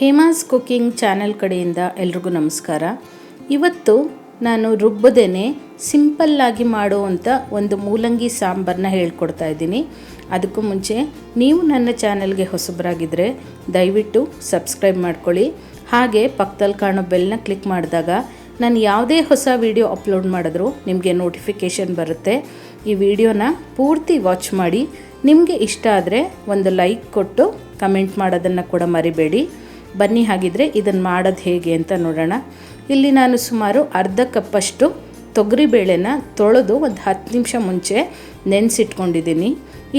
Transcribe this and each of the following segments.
Hema's cooking channel ಕಡೆಯಿಂದ ಎಲ್ರಿಗೂ ನಮಸ್ಕಾರ. ಇವತ್ತು ನಾನು ರುಬ್ಬದೇನೆ ಸಿಂಪಲ್ಲಾಗಿ ಮಾಡುವಂಥ ಒಂದು ಮೂಲಂಗಿ ಸಾಂಬಾರನ್ನ ಹೇಳ್ಕೊಡ್ತಾ ಇದ್ದೀನಿ. ಅದಕ್ಕೂ ಮುಂಚೆ ನೀವು ನನ್ನ ಚಾನೆಲ್ಗೆ ಹೊಸಬರಾಗಿದ್ದರೆ ದಯವಿಟ್ಟು ಸಬ್ಸ್ಕ್ರೈಬ್ ಮಾಡ್ಕೊಳ್ಳಿ. ಹಾಗೆ ಪಕ್ಕದಲ್ಲಿ ಕಾಣೋ ಬೆಲ್ನ ಕ್ಲಿಕ್ ಮಾಡಿದಾಗ ನಾನು ಯಾವುದೇ ಹೊಸ ವಿಡಿಯೋ ಅಪ್ಲೋಡ್ ಮಾಡಿದ್ರೂ ನಿಮಗೆ ನೋಟಿಫಿಕೇಷನ್ ಬರುತ್ತೆ. ಈ ವಿಡಿಯೋನ ಪೂರ್ತಿ ವಾಚ್ ಮಾಡಿ. ನಿಮಗೆ ಇಷ್ಟ ಆದರೆ ಒಂದು ಲೈಕ್ ಕೊಟ್ಟು ಕಮೆಂಟ್ ಮಾಡೋದನ್ನು ಕೂಡ ಮರಿಬೇಡಿ. ಬನ್ನಿ ಹಾಗಿದ್ರೆ ಇದನ್ನು ಮಾಡೋದು ಹೇಗೆ ಅಂತ ನೋಡೋಣ. ಇಲ್ಲಿ ನಾನು ಸುಮಾರು ಅರ್ಧ ಕಪ್ಪಷ್ಟು ತೊಗರಿಬೇಳೆನ ತೊಳೆದು ಒಂದು 10 ನಿಮಿಷ ಮುಂಚೆ ನೆನೆಸಿಟ್ಕೊಂಡಿದ್ದೀನಿ.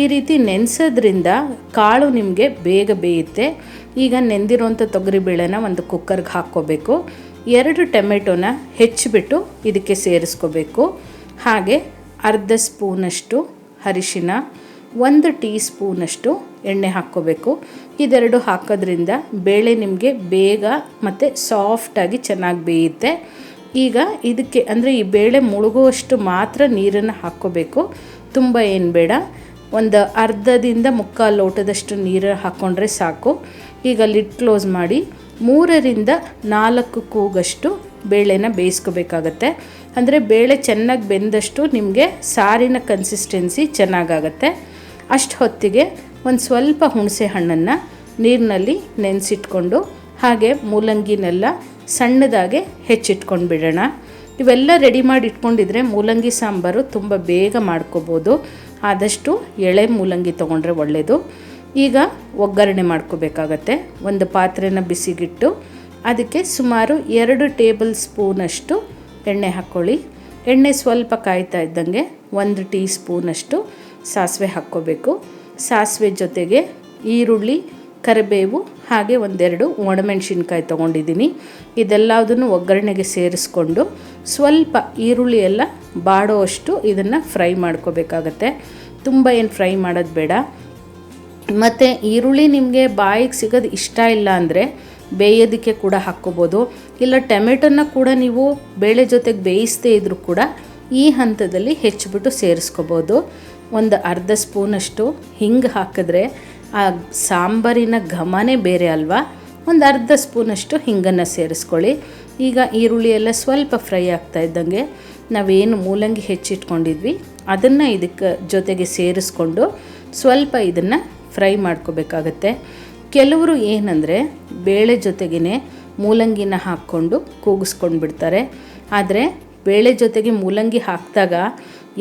ಈ ರೀತಿ ನೆನೆಸೋದ್ರಿಂದ ಕಾಳು ನಿಮಗೆ ಬೇಗ ಬೇಯುತ್ತೆ. ಈಗ ನೆಂದಿರೋಂಥ ತೊಗರಿಬೇಳೆನ ಒಂದು ಕುಕ್ಕರ್ಗೆ ಹಾಕ್ಕೋಬೇಕು. 2 ಟೊಮೆಟೊನ ಹೆಚ್ಚಿಬಿಟ್ಟು ಇದಕ್ಕೆ ಸೇರಿಸ್ಕೋಬೇಕು. ಹಾಗೆ ಅರ್ಧ ಸ್ಪೂನಷ್ಟು ಅರಿಶಿನ, 1 ಟೀ ಸ್ಪೂನಷ್ಟು ಎಣ್ಣೆ ಹಾಕ್ಕೋಬೇಕು. ಇದೆರಡು ಹಾಕೋದ್ರಿಂದ ಬೇಳೆ ನಿಮಗೆ ಬೇಗ ಮತ್ತು ಸಾಫ್ಟಾಗಿ ಚೆನ್ನಾಗಿ ಬೇಯುತ್ತೆ. ಈಗ ಇದಕ್ಕೆ ಅಂದರೆ ಈ ಬೇಳೆ ಮುಳುಗುವಷ್ಟು ಮಾತ್ರ ನೀರನ್ನು ಹಾಕ್ಕೋಬೇಕು, ತುಂಬ ಏನು ಬೇಡ. ಒಂದು ಅರ್ಧದಿಂದ 3/4 ಲೋಟದಷ್ಟು ನೀರು ಹಾಕ್ಕೊಂಡ್ರೆ ಸಾಕು. ಈಗ ಲಿಡ್ ಕ್ಲೋಸ್ ಮಾಡಿ 3 ರಿಂದ 4 ಕೂಗಷ್ಟು ಬೇಳೆನ ಬೇಯಿಸ್ಕೋಬೇಕಾಗತ್ತೆ. ಅಂದರೆ ಬೇಳೆ ಚೆನ್ನಾಗಿ ಬೆಂದಷ್ಟು ನಿಮಗೆ ಸಾರಿನ ಕನ್ಸಿಸ್ಟೆನ್ಸಿ ಚೆನ್ನಾಗಾಗತ್ತೆ. ಅಷ್ಟು ಹೊತ್ತಿಗೆ ಒಂದು ಸ್ವಲ್ಪ ಹುಣಸೆ ಹಣ್ಣನ್ನು ನೀರಿನಲ್ಲಿ ನೆನೆಸಿಟ್ಕೊಂಡು ಹಾಗೆ ಮೂಲಂಗಿನೆಲ್ಲ ಸಣ್ಣದಾಗೆ ಹೆಚ್ಚಿಟ್ಕೊಂಡು ಬಿಡೋಣ. ಇವೆಲ್ಲ ರೆಡಿ ಮಾಡಿ ಇಟ್ಕೊಂಡಿದ್ರೆ ಮೂಲಂಗಿ ಸಾಂಬಾರು ತುಂಬ ಬೇಗ ಮಾಡ್ಕೋಬೋದು. ಆದಷ್ಟು ಎಳೆ ಮೂಲಂಗಿ ತೊಗೊಂಡ್ರೆ ಒಳ್ಳೆಯದು. ಈಗ ಒಗ್ಗರಣೆ ಮಾಡ್ಕೋಬೇಕಾಗತ್ತೆ. ಒಂದು ಪಾತ್ರೆನ ಬಿಸಿಗಿಟ್ಟು ಅದಕ್ಕೆ ಸುಮಾರು 2 ಟೇಬಲ್ ಸ್ಪೂನಷ್ಟು ಎಣ್ಣೆ ಹಾಕ್ಕೊಳ್ಳಿ. ಎಣ್ಣೆ ಸ್ವಲ್ಪ ಕಾಯ್ತಾ ಇದ್ದಂಗೆ 1 ಟೀ ಸ್ಪೂನಷ್ಟು ಸಾಸಿವೆ ಹಾಕ್ಕೋಬೇಕು. ಸಾಸಿವೆ ಜೊತೆಗೆ ಈರುಳ್ಳಿ, ಕರಿಬೇವು ಹಾಗೆ 1-2 ಒಣಮೆಣಸಿನ್ಕಾಯಿ ತೊಗೊಂಡಿದ್ದೀನಿ. ಇದೆಲ್ಲದನ್ನು ಒಗ್ಗರಣೆಗೆ ಸೇರಿಸ್ಕೊಂಡು ಸ್ವಲ್ಪ ಈರುಳ್ಳಿ ಎಲ್ಲ ಬಾಡೋವಷ್ಟು ಇದನ್ನು ಫ್ರೈ ಮಾಡ್ಕೋಬೇಕಾಗತ್ತೆ. ತುಂಬ ಏನು ಫ್ರೈ ಮಾಡೋದು ಬೇಡ. ಮತ್ತು ಈರುಳ್ಳಿ ನಿಮಗೆ ಬಾಯಿಗೆ ಸಿಗೋದು ಇಷ್ಟ ಇಲ್ಲ ಅಂದರೆ ಬೇಯೋದಕ್ಕೆ ಕೂಡ ಹಾಕ್ಕೋಬೋದು. ಇಲ್ಲ ಟೊಮೆಟೊನ ಕೂಡ ನೀವು ಬೇಳೆ ಜೊತೆಗೆ ಬೇಯಿಸದೇ ಇದ್ದರೂ ಕೂಡ ಈ ಹಂತದಲ್ಲಿ ಹೆಚ್ಚಿಬಿಟ್ಟು ಸೇರಿಸ್ಕೋಬೋದು. ಒಂದು ಅರ್ಧ ಸ್ಪೂನಷ್ಟು ಹಿಂಗೆ ಹಾಕಿದ್ರೆ ಆ ಸಾಂಬಾರಿನ ಘಮನೇ ಬೇರೆ ಅಲ್ವಾ. ಒಂದು ಅರ್ಧ ಸ್ಪೂನಷ್ಟು ಹಿಂಗನ್ನು ಸೇರಿಸ್ಕೊಳ್ಳಿ. ಈಗ ಈರುಳ್ಳಿ ಎಲ್ಲ ಸ್ವಲ್ಪ ಫ್ರೈ ಆಗ್ತಾ ಇದ್ದಂಗೆ ನಾವೇನು ಮೂಲಂಗಿ ಹೆಚ್ಚಿಟ್ಕೊಂಡಿದ್ವಿ ಅದನ್ನು ಇದಕ್ಕೆ ಜೊತೆಗೆ ಸೇರಿಸ್ಕೊಂಡು ಸ್ವಲ್ಪ ಇದನ್ನು ಫ್ರೈ ಮಾಡ್ಕೋಬೇಕಾಗತ್ತೆ. ಕೆಲವರು ಏನಂದರೆ ಬೇಳೆ ಜೊತೆಗೇ ಮೂಲಂಗಿನ ಹಾಕ್ಕೊಂಡು ಕೂಗಿಸ್ಕೊಂಡು ಬಿಡ್ತಾರೆ. ಆದರೆ ಬೇಳೆ ಜೊತೆಗೆ ಮೂಲಂಗಿ ಹಾಕಿದಾಗ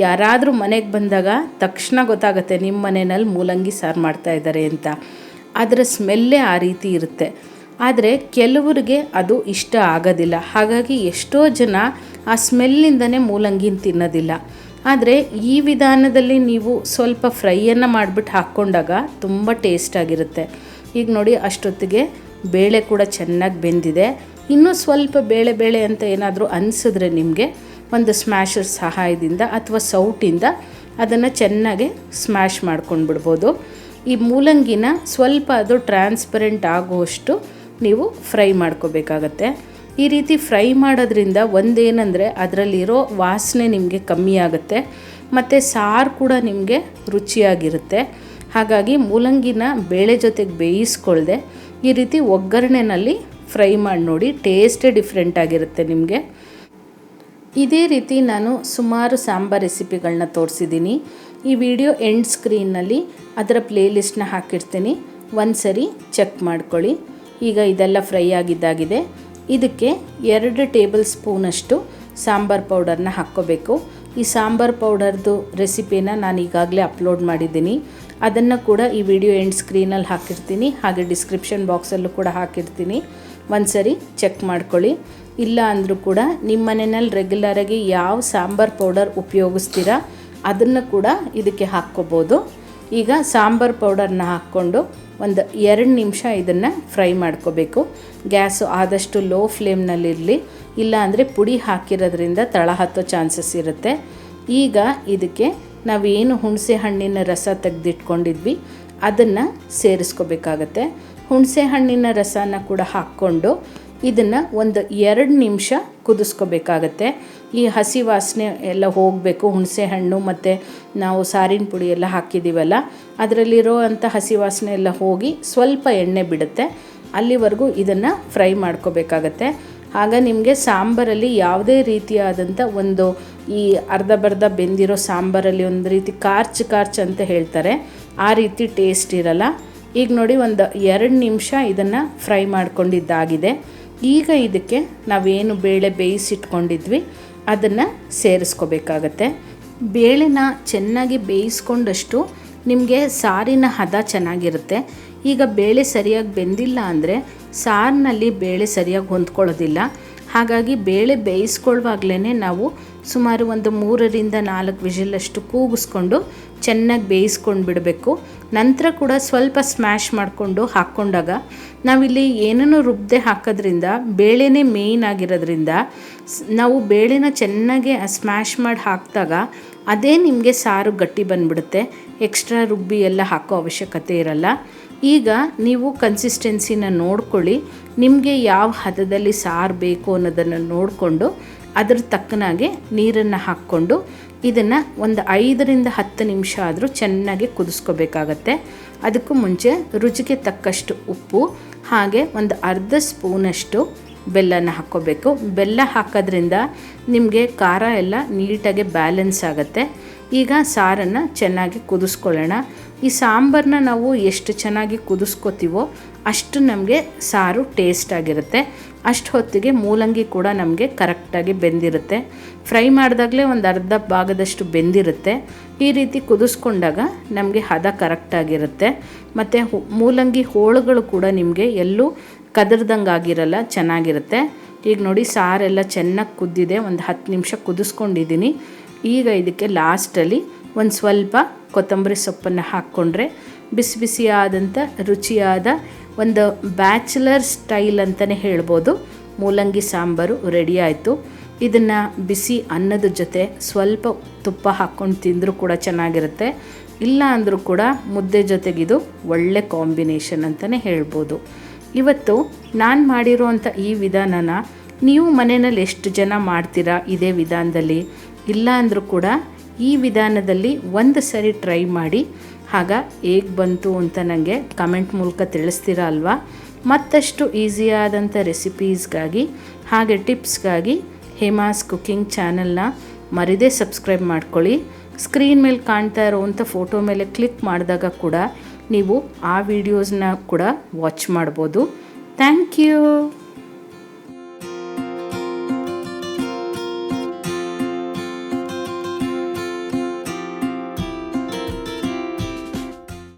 ಯಾರಾದರೂ ಮನೆಗೆ ಬಂದಾಗ ತಕ್ಷಣ ಗೊತ್ತಾಗುತ್ತೆ ನಿಮ್ಮ ಮನೆಯಲ್ಲಿ ಮೂಲಂಗಿ ಸಾರು ಮಾಡ್ತಾಯಿದ್ದಾರೆ ಅಂತ. ಅದರ ಸ್ಮೆಲ್ಲೇ ಆ ರೀತಿ ಇರುತ್ತೆ. ಆದರೆ ಕೆಲವರಿಗೆ ಅದು ಇಷ್ಟ ಆಗೋದಿಲ್ಲ. ಹಾಗಾಗಿ ಎಷ್ಟೋ ಜನ ಆ ಸ್ಮೆಲ್ಲಿಂದನೇ ಮೂಲಂಗಿನ ತಿನ್ನೋದಿಲ್ಲ. ಆದರೆ ಈ ವಿಧಾನದಲ್ಲಿ ನೀವು ಸ್ವಲ್ಪ ಫ್ರೈಯನ್ನು ಮಾಡಿಬಿಟ್ಟು ಹಾಕ್ಕೊಂಡಾಗ ತುಂಬ ಟೇಸ್ಟಾಗಿರುತ್ತೆ. ಈಗ ನೋಡಿ ಅಷ್ಟೊತ್ತಿಗೆ ಬೇಳೆ ಕೂಡ ಚೆನ್ನಾಗಿ ಬೆಂದಿದೆ. ಇನ್ನೂ ಸ್ವಲ್ಪ ಬೇಳೆ ಅಂತ ಏನಾದರೂ ಅನಿಸಿದ್ರೆ ನಿಮಗೆ ಒಂದು ಸ್ಮ್ಯಾಶರ್ ಸಹಾಯದಿಂದ ಅಥವಾ ಸೌಟಿಂದ ಅದನ್ನು ಚೆನ್ನಾಗಿ ಸ್ಮ್ಯಾಶ್ ಮಾಡ್ಕೊಂಡು ಬಿಡ್ಬೋದು. ಈ ಮೂಲಂಗಿನ ಸ್ವಲ್ಪ ಅದು ಟ್ರಾನ್ಸ್ಪರೆಂಟ್ ಆಗುವಷ್ಟು ನೀವು ಫ್ರೈ ಮಾಡ್ಕೋಬೇಕಾಗತ್ತೆ. ಈ ರೀತಿ ಫ್ರೈ ಮಾಡೋದ್ರಿಂದ ಒಂದೇನೆಂದರೆ ಅದರಲ್ಲಿರೋ ವಾಸನೆ ನಿಮಗೆ ಕಮ್ಮಿ ಆಗುತ್ತೆ ಮತ್ತು ಸಾರು ಕೂಡ ನಿಮಗೆ ರುಚಿಯಾಗಿರುತ್ತೆ. ಹಾಗಾಗಿ ಮೂಲಂಗಿನ ಬೇಳೆ ಜೊತೆಗೆ ಬೇಯಿಸ್ಕೊಳ್ದೆ ಈ ರೀತಿ ಒಗ್ಗರಣೆನಲ್ಲಿ ಫ್ರೈ ಮಾಡಿ ನೋಡಿ, ಟೇಸ್ಟೇ ಡಿಫ್ರೆಂಟ್ ಆಗಿರುತ್ತೆ ನಿಮಗೆ. ಇದೇ ರೀತಿ ನಾನು ಸುಮಾರು ಸಾಂಬಾರ್ ರೆಸಿಪಿಗಳನ್ನ ತೋರಿಸಿದ್ದೀನಿ. ಈ ವಿಡಿಯೋ ಎಂಡ್ ಸ್ಕ್ರೀನ್ನಲ್ಲಿ ಅದರ ಪ್ಲೇಲಿಸ್ಟ್ನ ಹಾಕಿರ್ತೀನಿ, ಒಂದು ಸರಿ ಚೆಕ್ ಮಾಡ್ಕೊಳ್ಳಿ. ಈಗ ಇದೆಲ್ಲ ಫ್ರೈ ಆಗಿದ್ದಾಗಿದೆ. ಇದಕ್ಕೆ 2 ಟೇಬಲ್ ಸ್ಪೂನಷ್ಟು ಸಾಂಬಾರ್ ಪೌಡರ್ನ ಹಾಕ್ಕೋಬೇಕು. ಈ ಸಾಂಬಾರ್ ಪೌಡರ್ದು ರೆಸಿಪಿನ ನಾನು ಈಗಾಗಲೇ ಅಪ್ಲೋಡ್ ಮಾಡಿದ್ದೀನಿ. ಅದನ್ನು ಕೂಡ ಈ ವಿಡಿಯೋ ಎಂಡ್ ಸ್ಕ್ರೀನಲ್ಲಿ ಹಾಕಿರ್ತೀನಿ, ಹಾಗೆ ಡಿಸ್ಕ್ರಿಪ್ಷನ್ ಬಾಕ್ಸಲ್ಲೂ ಕೂಡ ಹಾಕಿರ್ತೀನಿ. ಒಂದು ಸರಿ ಚೆಕ್ ಮಾಡ್ಕೊಳ್ಳಿ. ಇಲ್ಲ ಅಂದರೂ ಕೂಡ ನಿಮ್ಮ ಮನೆಯಲ್ಲಿ ರೆಗ್ಯುಲರಾಗಿ ಯಾವ ಸಾಂಬಾರ್ ಪೌಡರ್ ಉಪಯೋಗಿಸ್ತೀರಾ ಅದನ್ನು ಕೂಡ ಇದಕ್ಕೆ ಹಾಕ್ಕೋಬೋದು. ಈಗ ಸಾಂಬಾರ್ ಪೌಡರ್ನ ಹಾಕ್ಕೊಂಡು ಒಂದು 2 ನಿಮಿಷ ಇದನ್ನು ಫ್ರೈ ಮಾಡ್ಕೋಬೇಕು. ಗ್ಯಾಸು ಆದಷ್ಟು ಲೋ ಫ್ಲೇಮ್ನಲ್ಲಿರಲಿ, ಇಲ್ಲ ಅಂದರೆ ಪುಡಿ ಹಾಕಿರೋದ್ರಿಂದ ತಳ ಹತ್ತೋ ಚಾನ್ಸಸ್ ಇರುತ್ತೆ. ಈಗ ಇದಕ್ಕೆ ನಾವೇನು ಹುಣಸೆ ಹಣ್ಣಿನ ರಸ ತೆಗೆದಿಟ್ಕೊಂಡಿದ್ವಿ ಅದನ್ನು ಸೇರಿಸ್ಕೋಬೇಕಾಗತ್ತೆ. ಹುಣಸೆ ಹಣ್ಣಿನ ರಸನ ಕೂಡ ಹಾಕ್ಕೊಂಡು ಇದನ್ನು ಒಂದು 2 ನಿಮಿಷ ಕುದಿಸ್ಕೋಬೇಕಾಗತ್ತೆ. ಈ ಹಸಿ ವಾಸನೆ ಎಲ್ಲ ಹೋಗಬೇಕು. ಹುಣಸೆ ಹಣ್ಣು ಮತ್ತು ನಾವು ಸಾರಿನ ಪುಡಿ ಎಲ್ಲ ಹಾಕಿದ್ದೀವಲ್ಲ ಅದರಲ್ಲಿರೋ ಅಂಥ ಹಸಿ ವಾಸನೆ ಎಲ್ಲ ಹೋಗಿ ಸ್ವಲ್ಪ ಎಣ್ಣೆ ಬಿಡುತ್ತೆ. ಅಲ್ಲಿವರೆಗೂ ಇದನ್ನು ಫ್ರೈ ಮಾಡ್ಕೋಬೇಕಾಗತ್ತೆ. ಆಗ ನಿಮಗೆ ಸಾಂಬಾರಲ್ಲಿ ಯಾವುದೇ ರೀತಿಯಾದಂಥ ಒಂದು ಈ ಅರ್ಧ ಬೆಂದಿರೋ ಸಾಂಬಾರಲ್ಲಿ ಒಂದು ರೀತಿ ಕಾರ್ಚ್ ಅಂತ ಹೇಳ್ತಾರೆ, ಆ ರೀತಿ ಟೇಸ್ಟ್ ಇರಲ್ಲ. ಈಗ ನೋಡಿ ಒಂದು 2 ನಿಮಿಷ ಇದನ್ನು ಫ್ರೈ ಮಾಡ್ಕೊಂಡಿದ್ದಾಗಿದೆ. ಈಗ ಇದಕ್ಕೆ ನಾವೇನು ಬೇಳೆ ಬೇಯಿಸಿಟ್ಕೊಂಡಿದ್ವಿ ಅದನ್ನು ಸೇರಿಸ್ಕೋಬೇಕಾಗತ್ತೆ. ಬೇಳೆನ ಚೆನ್ನಾಗಿ ಬೇಯಿಸ್ಕೊಂಡಷ್ಟು ನಿಮಗೆ ಸಾರಿನ ಹದ ಚೆನ್ನಾಗಿರುತ್ತೆ. ಈಗ ಬೇಳೆ ಸರಿಯಾಗಿ ಬೆಂದಿಲ್ಲ ಅಂದರೆ ಸಾರಿನಲ್ಲಿ ಬೇಳೆ ಸರಿಯಾಗಿ ಹೊಂದ್ಕೊಳ್ಳೋದಿಲ್ಲ. ಹಾಗಾಗಿ ಬೇಳೆ ಬೇಯಿಸ್ಕೊಳ್ಳುವಾಗಲೇ ನಾವು ಸುಮಾರು ಒಂದು 3ರಿಂದ 4 ವಿಷಲಷ್ಟು ಕೂಗಿಸ್ಕೊಂಡು ಚೆನ್ನಾಗಿ ಬೇಯಿಸ್ಕೊಂಡು ಬಿಡಬೇಕು. ನಂತರ ಕೂಡ ಸ್ವಲ್ಪ ಸ್ಮ್ಯಾಶ್ ಮಾಡಿಕೊಂಡು ಹಾಕ್ಕೊಂಡಾಗ ನಾವಿಲ್ಲಿ ಏನನ್ನು ರುಬ್ಬದೆ ಹಾಕೋದ್ರಿಂದ ಬೇಳೆನೇ ಮೇಯ್ನ್ ಆಗಿರೋದ್ರಿಂದ ನಾವು ಬೇಳೆನ ಚೆನ್ನಾಗಿ ಸ್ಮ್ಯಾಶ್ ಮಾಡಿ ಹಾಕಿದಾಗ ಅದೇ ನಿಮಗೆ ಸಾರು ಗಟ್ಟಿ ಬಂದುಬಿಡುತ್ತೆ. ಎಕ್ಸ್ಟ್ರಾ ರುಬ್ಬಿ ಎಲ್ಲ ಹಾಕೋ ಅವಶ್ಯಕತೆ ಇರಲ್ಲ. ಈಗ ನೀವು ಕನ್ಸಿಸ್ಟೆನ್ಸಿನ ನೋಡ್ಕೊಳ್ಳಿ, ನಿಮಗೆ ಯಾವ ಹದದಲ್ಲಿ ಸಾರು ಬೇಕು ಅನ್ನೋದನ್ನು ನೋಡಿಕೊಂಡು ಅದ್ರ ತಕ್ಕನಾಗೆ ನೀರನ್ನು ಹಾಕ್ಕೊಂಡು ಇದನ್ನು ಒಂದು 5ರಿಂದ 10 ನಿಮಿಷ ಆದರೂ ಚೆನ್ನಾಗಿ ಕುದಿಸ್ಕೋಬೇಕಾಗತ್ತೆ. ಅದಕ್ಕೂ ಮುಂಚೆ ರುಚಿಗೆ ತಕ್ಕಷ್ಟು ಉಪ್ಪು ಹಾಗೆ ಒಂದು ಅರ್ಧ ಸ್ಪೂನಷ್ಟು ಬೆಲ್ಲನ ಹಾಕ್ಕೋಬೇಕು. ಬೆಲ್ಲ ಹಾಕೋದ್ರಿಂದ ನಿಮಗೆ ಖಾರ ಎಲ್ಲ ನೀಟಾಗಿ ಬ್ಯಾಲೆನ್ಸ್ ಆಗುತ್ತೆ. ಈಗ ಸಾರನ್ನು ಚೆನ್ನಾಗಿ ಕುದಿಸ್ಕೊಳ್ಳೋಣ. ಈ ಸಾಂಬಾರನ್ನ ನಾವು ಎಷ್ಟು ಚೆನ್ನಾಗಿ ಕುದಿಸ್ಕೋತೀವೋ ಅಷ್ಟು ನಮಗೆ ಸಾರು ಟೇಸ್ಟ್ ಆಗಿರುತ್ತೆ. ಅಷ್ಟು ಹೊತ್ತಿಗೆ ಮೂಲಂಗಿ ಕೂಡ ನಮಗೆ ಕರೆಕ್ಟಾಗಿ ಬೆಂದಿರುತ್ತೆ. ಫ್ರೈ ಮಾಡಿದಾಗಲೇ ಒಂದು ಅರ್ಧ ಭಾಗದಷ್ಟು ಬೆಂದಿರುತ್ತೆ. ಈ ರೀತಿ ಕುದಿಸ್ಕೊಂಡಾಗ ನಮಗೆ ಹದ ಕರೆಕ್ಟಾಗಿರುತ್ತೆ. ಮತ್ತು ಮೂಲಂಗಿ ಹೋಳುಗಳು ಕೂಡ ನಿಮಗೆ ಎಲ್ಲೂ ಕದರ್ದಂಗೆ ಆಗಿರಲ್ಲ, ಚೆನ್ನಾಗಿರುತ್ತೆ. ಈಗ ನೋಡಿ ಸಾರೆಲ್ಲ ಚೆನ್ನಾಗಿ ಕುದ್ದಿದೆ. ಒಂದು 10 ನಿಮಿಷ ಕುದಿಸ್ಕೊಂಡಿದ್ದೀನಿ. ಈಗ ಇದಕ್ಕೆ ಲಾಸ್ಟಲ್ಲಿ ಒಂದು ಸ್ವಲ್ಪ ಕೊತ್ತಂಬರಿ ಸೊಪ್ಪನ್ನು ಹಾಕ್ಕೊಂಡ್ರೆ ಬಿಸಿ ಬಿಸಿಯಾದಂಥ ರುಚಿಯಾದ ಒಂದು ಬ್ಯಾಚುಲರ್ ಸ್ಟೈಲ್ ಅಂತಲೇ ಹೇಳ್ಬೋದು ಮೂಲಂಗಿ ಸಾಂಬಾರು ರೆಡಿ ಆಯಿತು. ಇದನ್ನು ಬಿಸಿ ಅನ್ನದ ಜೊತೆ ಸ್ವಲ್ಪ ತುಪ್ಪ ಹಾಕ್ಕೊಂಡು ತಿಂದರೂ ಕೂಡ ಚೆನ್ನಾಗಿರುತ್ತೆ. ಇಲ್ಲ ಅಂದರೂ ಕೂಡ ಮುದ್ದೆ ಜೊತೆಗಿದು ಒಳ್ಳೆ ಕಾಂಬಿನೇಷನ್ ಅಂತಲೇ ಹೇಳ್ಬೋದು. ಇವತ್ತು ನಾನು ಮಾಡಿರೋವಂಥ ಈ ವಿಧಾನನ ನೀವು ಮನೆಯಲ್ಲಿ ಎಷ್ಟು ಜನ ಮಾಡ್ತೀರಾ ಇದೇ ವಿಧಾನದಲ್ಲಿ? ಇಲ್ಲ ಅಂದರೂ ಕೂಡ ಈ ವಿಧಾನದಲ್ಲಿ ಒಂದು ಸರಿ ಟ್ರೈ ಮಾಡಿ, ಆಗ ಹೇಗೆ ಬಂತು ಅಂತ ನನಗೆ ಕಮೆಂಟ್ ಮೂಲಕ ತಿಳಿಸ್ತೀರಾ ಅಲ್ವಾ? ಮತ್ತಷ್ಟು ಈಸಿಯಾದಂಥ ರೆಸಿಪೀಸ್ಗಾಗಿ ಹಾಗೆ ಟಿಪ್ಸ್ಗಾಗಿ ಹೇಮಾಸ್ ಕುಕಿಂಗ್ ಚಾನಲ್ನ ಮರಿದೇ ಸಬ್ಸ್ಕ್ರೈಬ್ ಮಾಡ್ಕೊಳ್ಳಿ. ಸ್ಕ್ರೀನ್ ಮೇಲೆ ಕಾಣ್ತಾ ಇರೋವಂಥ ಫೋಟೋ ಮೇಲೆ ಕ್ಲಿಕ್ ಮಾಡಿದಾಗ ಕೂಡ ನೀವು ಆ ವಿಡಿಯೋಸ್ನ ಕೂಡ ವಾಚ್ ಮಾಡ್ಬೋದು. Thank you.